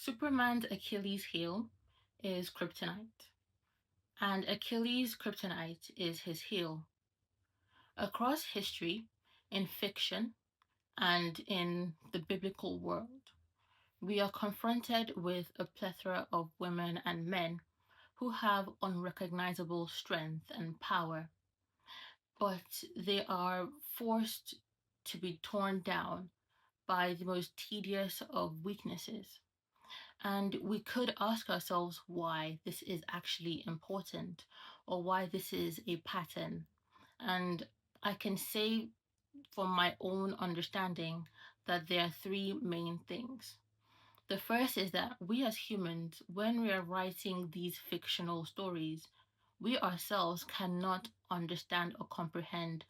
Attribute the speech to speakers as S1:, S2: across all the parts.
S1: Superman's Achilles heel is kryptonite, and Achilles' kryptonite is his heel. Across history, in fiction, and in the biblical world, we are confronted with a plethora of women and men who have unrecognizable strength and power, but they are forced to be torn down by the most tedious of weaknesses. And we could ask ourselves why this is actually important or why this is a pattern. And I can say from my own understanding that there are three main things. The first is that we as humans, when we are writing these fictional stories, we ourselves cannot understand or comprehend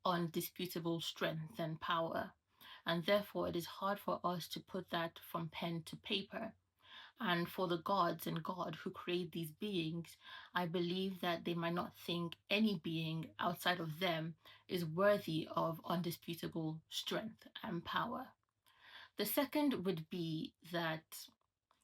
S1: undisputable strength and power. And therefore, it is hard for us to put that from pen to paper. And for the gods and God who create these beings, I believe that they might not think any being outside of them is worthy of undisputable strength and power. The second would be that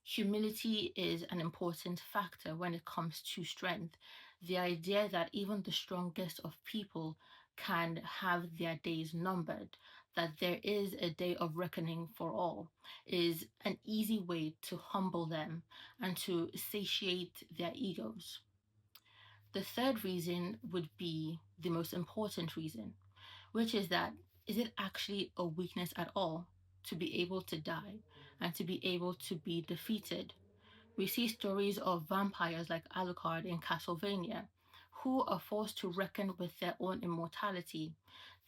S1: humility is an important factor when it comes to strength. The idea that even the strongest of people can have their days numbered, that there is a day of reckoning for all, is an easy way to humble them and to satiate their egos. The third reason would be the most important reason, which is that is it actually a weakness at all to be able to die and to be able to be defeated? We see stories of vampires like Alucard in Castlevania, who are forced to reckon with their own immortality.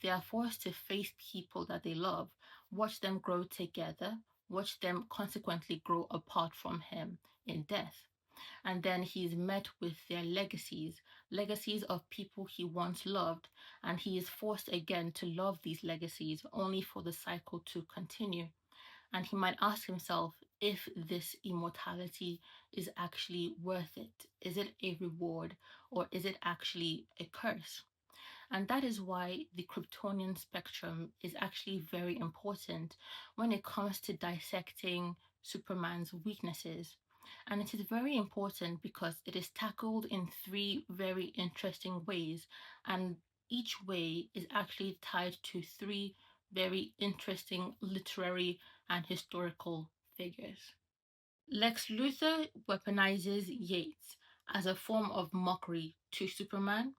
S1: They are forced to face people that they love, watch them grow together, watch them consequently grow apart from him in death. And then he's met with their legacies, legacies of people he once loved, and he is forced again to love these legacies only for the cycle to continue. And he might ask himself if this immortality is actually worth it. Is it a reward or is it actually a curse? And that is why the Kryptonian spectrum is actually very important when it comes to dissecting Superman's weaknesses. And it is very important because it is tackled in three very interesting ways, and each way is actually tied to three very interesting literary and historical figures. Lex Luthor weaponizes Yeats as a form of mockery to Superman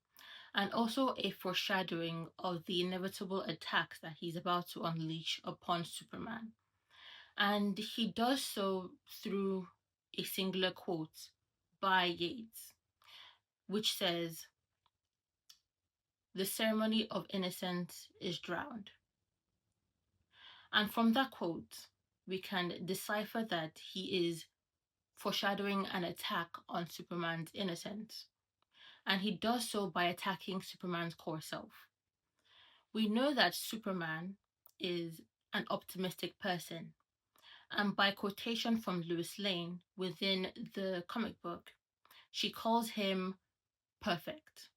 S1: and also a foreshadowing of the inevitable attacks that he's about to unleash upon Superman. And he does so through a singular quote by Yeats, which says, "The ceremony of innocence is drowned." And from that quote, we can decipher that he is foreshadowing an attack on Superman's innocence. And he does so by attacking Superman's core self. We know that Superman is an optimistic person. And by quotation from Lois Lane within the comic book, she calls him perfect.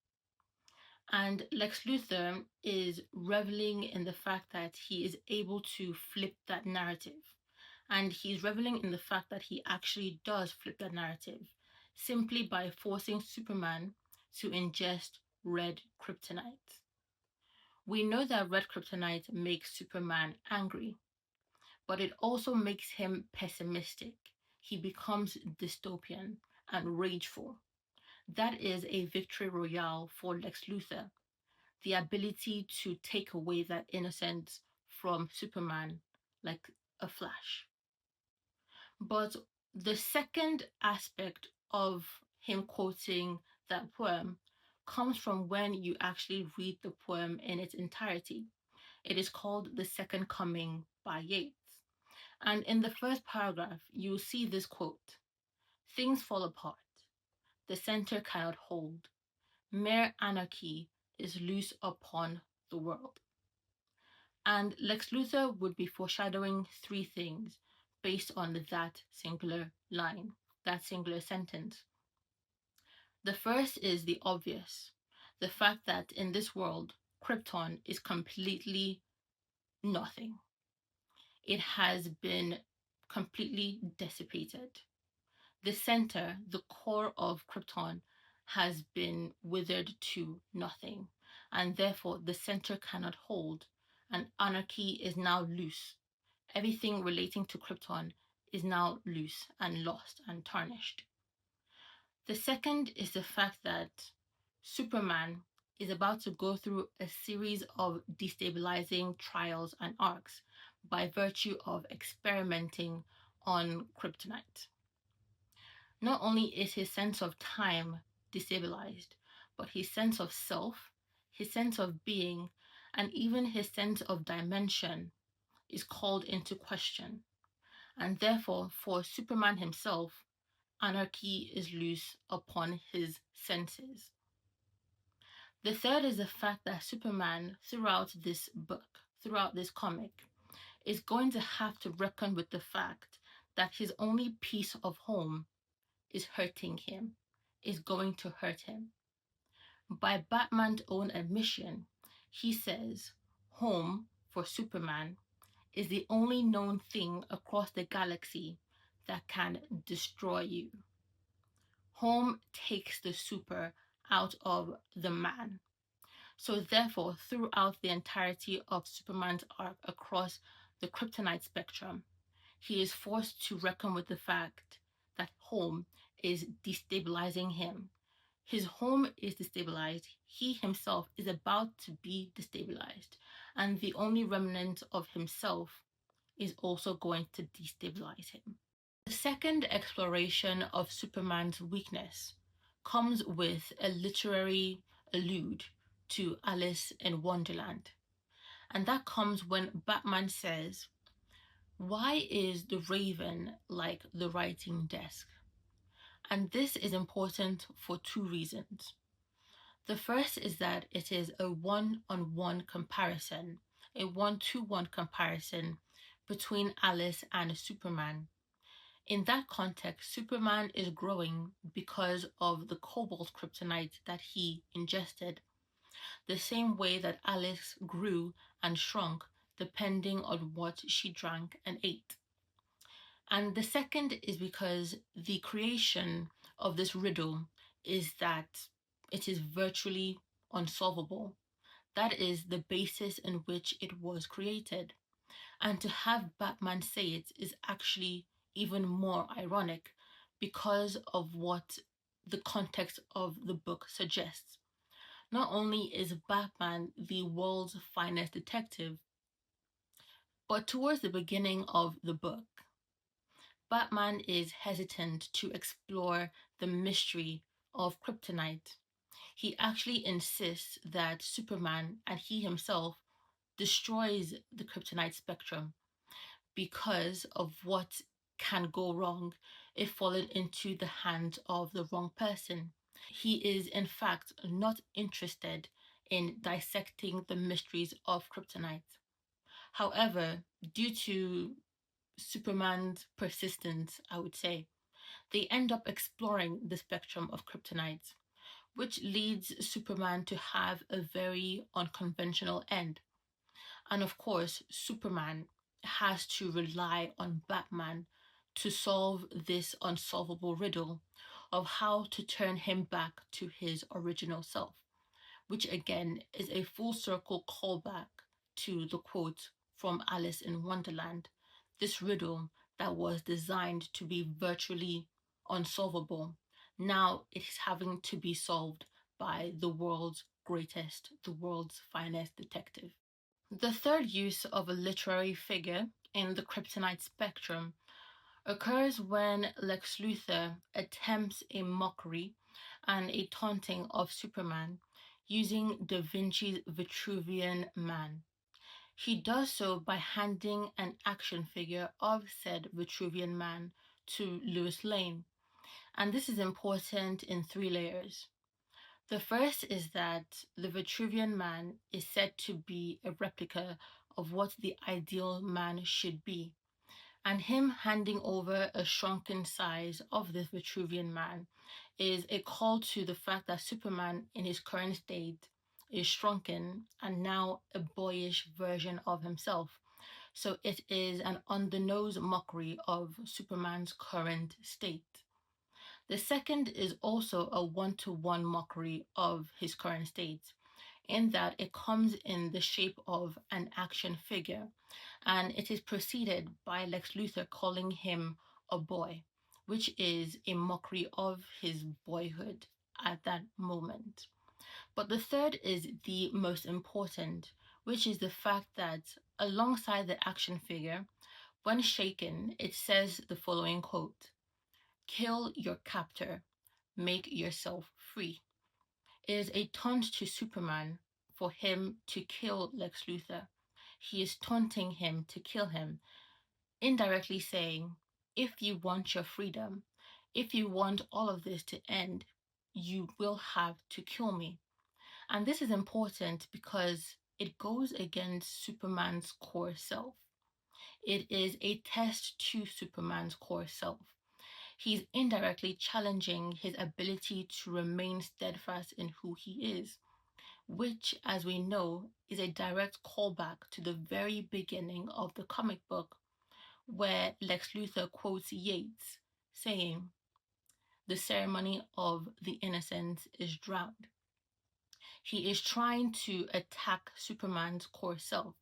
S1: And Lex Luthor is reveling in the fact that he is able to flip that narrative. And he's reveling in the fact that he actually does flip that narrative simply by forcing Superman to ingest red kryptonite. We know that red kryptonite makes Superman angry, but it also makes him pessimistic. He becomes dystopian and rageful. That is a victory royale for Lex Luthor, the ability to take away that innocence from Superman like a flash. But the second aspect of him quoting that poem comes from when you actually read the poem in its entirety. It is called The Second Coming by Yeats. And in the first paragraph, you'll see this quote: "Things fall apart. The center cannot hold. Mere anarchy is loose upon the world." And Lex Luthor would be foreshadowing three things based on that singular line, that singular sentence. The first is the obvious, the fact that in this world, Krypton is completely nothing. It has been completely dissipated. The center, the core of Krypton, has been withered to nothing, and therefore the center cannot hold, and anarchy is now loose. Everything relating to Krypton is now loose and lost and tarnished. The second is the fact that Superman is about to go through a series of destabilizing trials and arcs by virtue of experimenting on Kryptonite. Not only is his sense of time destabilized, but his sense of self, his sense of being, and even his sense of dimension is called into question. And therefore, for Superman himself, anarchy is loose upon his senses. The third is the fact that Superman, throughout this book, throughout this comic, is going to have to reckon with the fact that his only piece of home is hurting him, is going to hurt him. By Batman's own admission, he says home for Superman is the only known thing across the galaxy that can destroy you. Home takes the super out of the man. So therefore, throughout the entirety of Superman's arc across the Kryptonite spectrum, he is forced to reckon with the fact that home is destabilizing him. His home is destabilized. He himself is about to be destabilized. And the only remnant of himself is also going to destabilize him. The second exploration of Superman's weakness comes with a literary allude to Alice in Wonderland. And that comes when Batman says, "Why is the raven like the writing desk?" And this is important for two reasons. The first is that it is a one-on-one comparison, a one-to-one comparison between Alice and Superman. In that context, Superman is growing because of the cobalt kryptonite that he ingested, the same way that Alice grew and shrunk depending on what she drank and ate. And the second is because the creation of this riddle is that it is virtually unsolvable. That is the basis in which it was created. And to have Batman say it is actually even more ironic because of what the context of the book suggests. Not only is Batman the world's finest detective, but towards the beginning of the book, Batman is hesitant to explore the mystery of kryptonite. He actually insists that Superman and he himself destroys the kryptonite spectrum because of what can go wrong if fallen into the hands of the wrong person. He is, in fact, not interested in dissecting the mysteries of kryptonite. However, due to Superman's persistence, I would say, they end up exploring the spectrum of kryptonite, which leads Superman to have a very unconventional end. And of course, Superman has to rely on Batman to solve this unsolvable riddle of how to turn him back to his original self, which again is a full circle callback to the quote from Alice in Wonderland, this riddle that was designed to be virtually unsolvable. Now it is having to be solved by the world's greatest, the world's finest detective. The third use of a literary figure in the kryptonite spectrum occurs when Lex Luthor attempts a mockery and a taunting of Superman using Da Vinci's Vitruvian man. He does so by handing an action figure of said Vitruvian man to Lois Lane. And this is important in three layers. The first is that the Vitruvian man is said to be a replica of what the ideal man should be. And him handing over a shrunken size of this Vitruvian man is a call to the fact that Superman in his current state is shrunken and now a boyish version of himself. So it is an on-the-nose mockery of Superman's current state. The second is also a one-to-one mockery of his current state, in that it comes in the shape of an action figure, and it is preceded by Lex Luthor calling him a boy, which is a mockery of his boyhood at that moment. But the third is the most important, which is the fact that alongside the action figure, when shaken, it says the following quote: "Kill your captor, make yourself free." It is a taunt to Superman for him to kill Lex Luthor. He is taunting him to kill him, indirectly saying, if you want your freedom, if you want all of this to end, you will have to kill me. And this is important because it goes against Superman's core self. It is a test to Superman's core self. He's indirectly challenging his ability to remain steadfast in who he is, which, as we know, is a direct callback to the very beginning of the comic book, where Lex Luthor quotes Yeats, saying, "The ceremony of the innocent is drowned." He is trying to attack Superman's core self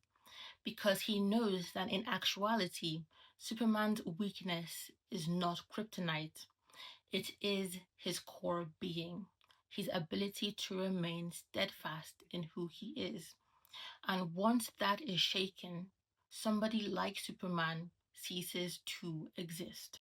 S1: because he knows that in actuality, Superman's weakness is not kryptonite. It is his core being, his ability to remain steadfast in who he is. And once that is shaken, somebody like Superman ceases to exist.